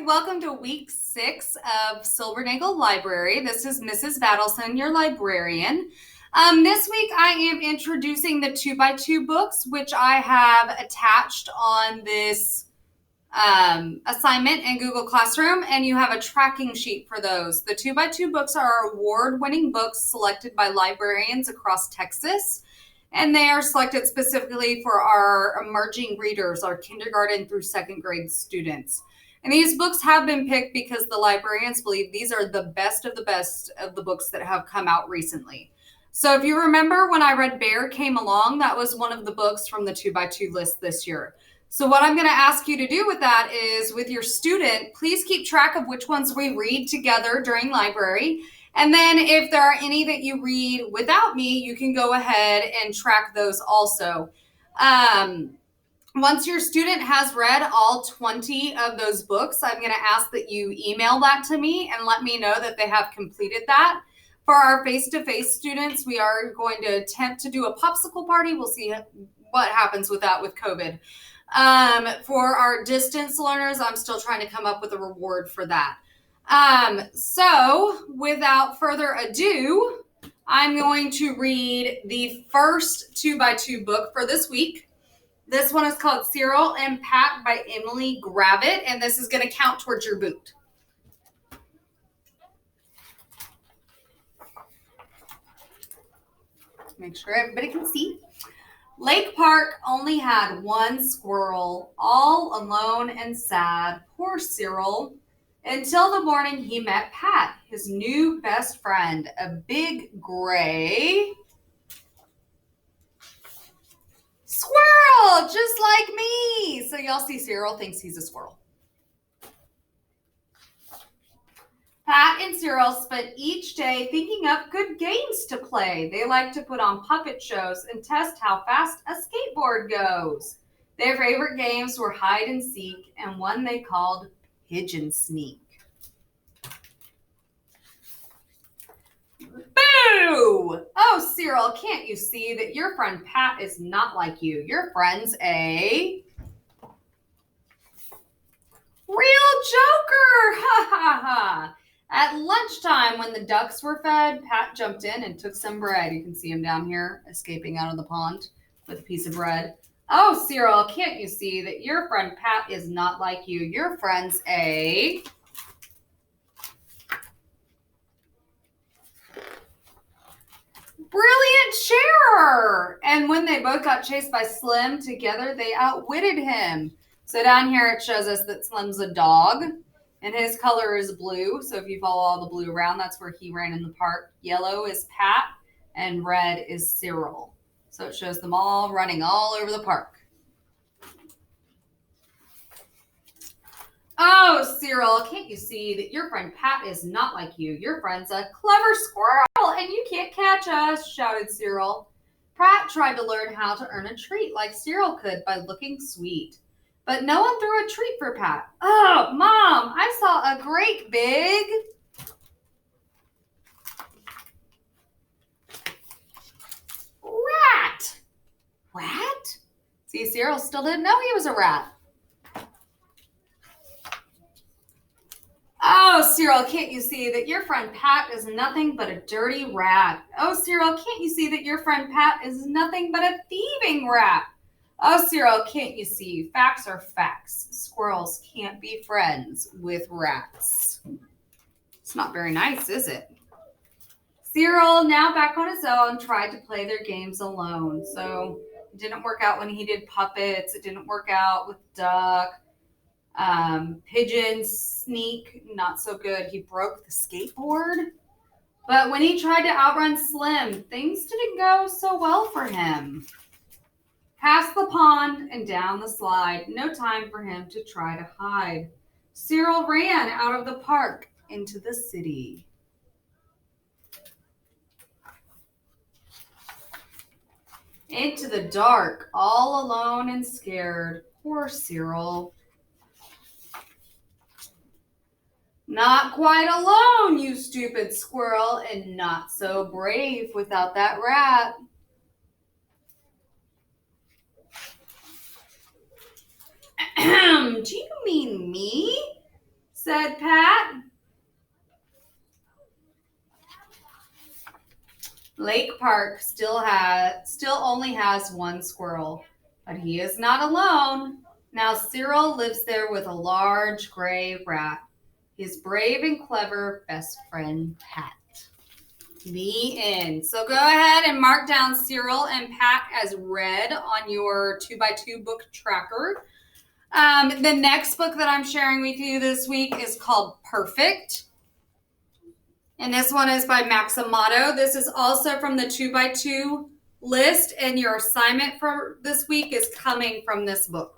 welcome to week 6 of Silbernagel Library. This is Mrs. Battleson, your librarian. This week I am introducing the 2x2 books, which I have attached on this assignment in Google Classroom, and you have a tracking sheet for those. The 2x2 books are award-winning books selected by librarians across Texas, and they are selected specifically for our emerging readers, our kindergarten through second grade students. And these books have been picked because the librarians believe these are the best of the books that have come out recently. So if you remember when I read Bear Came Along, that was one of the books from the 2x2 list this year. So what I'm going to ask you to do with that is, with your student, please keep track of which ones we read together during library. And then if there are any that you read without me, you can go ahead and track those also. Once your student has read all 20 of those books, I'm going to ask that you email that to me and let me know that they have completed that. For our face-to-face students, we are going to attempt to do a popsicle party. We'll see what happens with that with COVID. For our distance learners, I'm still trying to come up with a reward for that. So without further ado, I'm going to read the first 2x2 book for this week. This one is called Cyril and Pat by Emily Gravitt, and this is going to count towards your boot. Make sure everybody can see. Lake Park only had one squirrel, all alone and sad. Poor Cyril. Until the morning he met Pat, his new best friend, a big gray squirrel, just like me. So y'all see Cyril thinks he's a squirrel. Pat and Cyril spent each day thinking up good games to play. They liked to put on puppet shows and test how fast a skateboard goes. Their favorite games were hide and seek and one they called pigeon sneak. Boo! Oh, Cyril, can't you see that your friend Pat is not like you? Your friend's a real joker! Ha ha ha! At lunchtime, when the ducks were fed, Pat jumped in and took some bread. You can see him down here escaping out of the pond with a piece of bread. Oh, Cyril, can't you see that your friend Pat is not like you? Your friend's a brilliant sharer! And when they both got chased by Slim together, they outwitted him. So down here it shows us that Slim's a dog, and his color is blue. So if you follow all the blue around, that's where he ran in the park. Yellow is Pat, and red is Cyril. So it shows them all running all over the park. Oh, Cyril, can't you see that your friend Pat is not like you? Your friend's a clever squirrel, and you can't catch us, shouted Cyril. Pat tried to learn how to earn a treat like Cyril could by looking sweet. But no one threw a treat for Pat. Oh, Mom, I saw a great big rat. Rat? See, Cyril still didn't know he was a rat. Oh, Cyril, can't you see that your friend Pat is nothing but a dirty rat? Oh, Cyril, can't you see that your friend Pat is nothing but a thieving rat? Oh, Cyril, can't you see? Facts are facts. Squirrels can't be friends with rats. It's not very nice, is it? Cyril, now back on his own, tried to play their games alone. So it didn't work out when he did puppets. It didn't work out with duck. Pigeon sneak, not so good. He broke the skateboard. But when he tried to outrun Slim, things didn't go so well for him. Past the pond and down the slide, no time for him to try to hide. Cyril ran out of the park into the city. Into the dark, all alone and scared. Poor Cyril. Not quite alone, you stupid squirrel, and not so brave without that rat. Do you mean me? said Pat. Lake Park still only has one squirrel, but he is not alone. Now Cyril lives there with a large gray rat, his brave and clever best friend Pat. The end. So go ahead and mark down Cyril and Pat as read on your 2x2 book tracker. The next book that I'm sharing with you this week is called Perfect. And this one is by Maxamato. This is also from the 2x2 list, and your assignment for this week is coming from this book.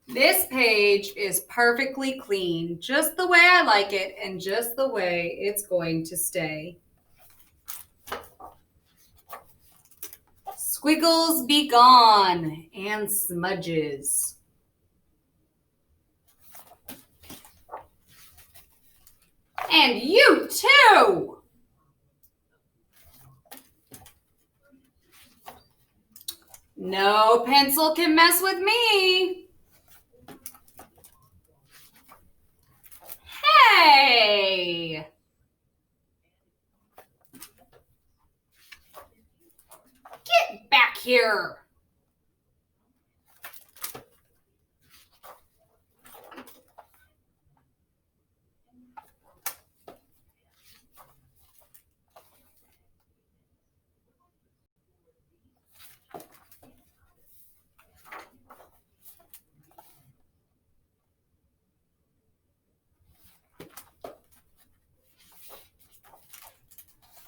This page is perfectly clean, just the way I like it and just the way it's going to stay. Squiggles be gone and smudges. And you too! No pencil can mess with me. Hey! Get back here!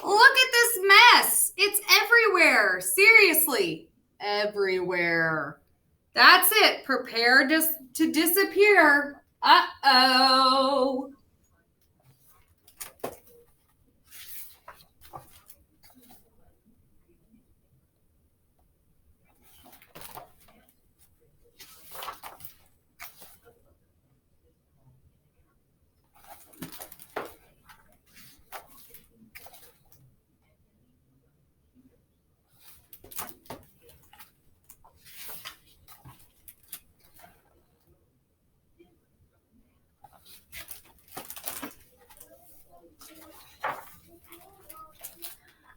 Look at this mess. It's everywhere. Seriously, everywhere. That's it. Prepare to disappear. Uh-oh.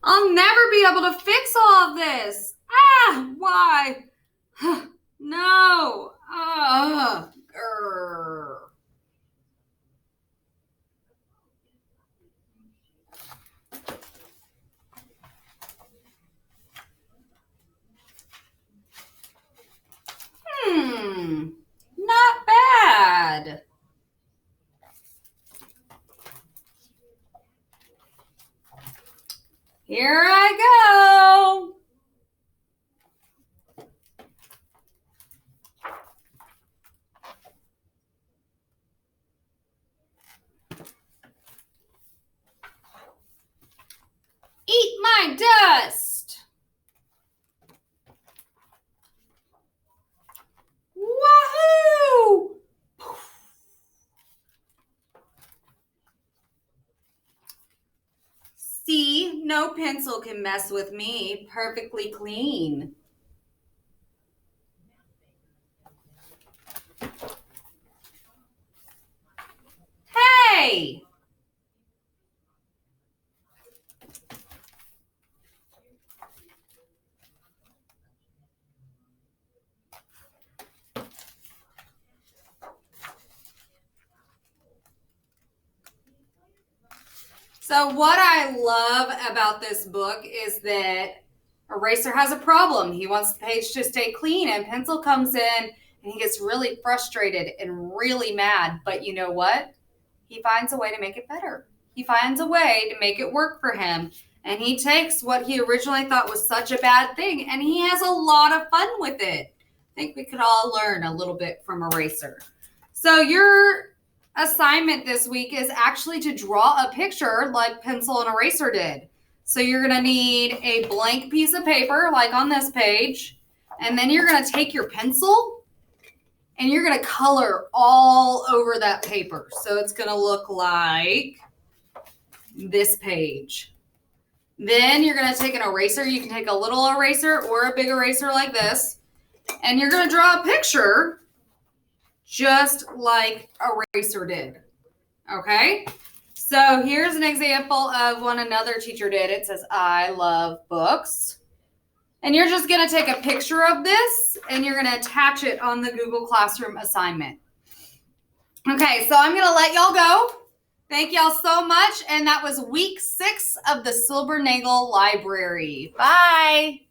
I'll never be able to fix all of this. Why? No. Grr. Not bad. Here I go. Eat my dust. Woohoo! See, no pencil can mess with me. Perfectly clean. Hey! So what I love about this book is that Eraser has a problem. He wants the page to stay clean, and Pencil comes in and he gets really frustrated and really mad. But you know what? He finds a way to make it better. He finds a way to make it work for him. And he takes what he originally thought was such a bad thing, and he has a lot of fun with it. I think we could all learn a little bit from Eraser. So your assignment this week is actually to draw a picture like Pencil and Eraser did. So you're going to need a blank piece of paper like on this page, and then you're going to take your pencil and you're going to color all over that paper. So it's going to look like this page. Then you're going to take an eraser. You can take a little eraser or a big eraser like this, And you're going to draw a picture just like Eraser did. Okay? So here's an example of one another teacher did. It says, I love books. And you're just going to take a picture of this and you're going to attach it on the Google Classroom assignment. Okay, so I'm going to let y'all go. Thank y'all so much. And that was week 6 of the Silbernagel Library. Bye.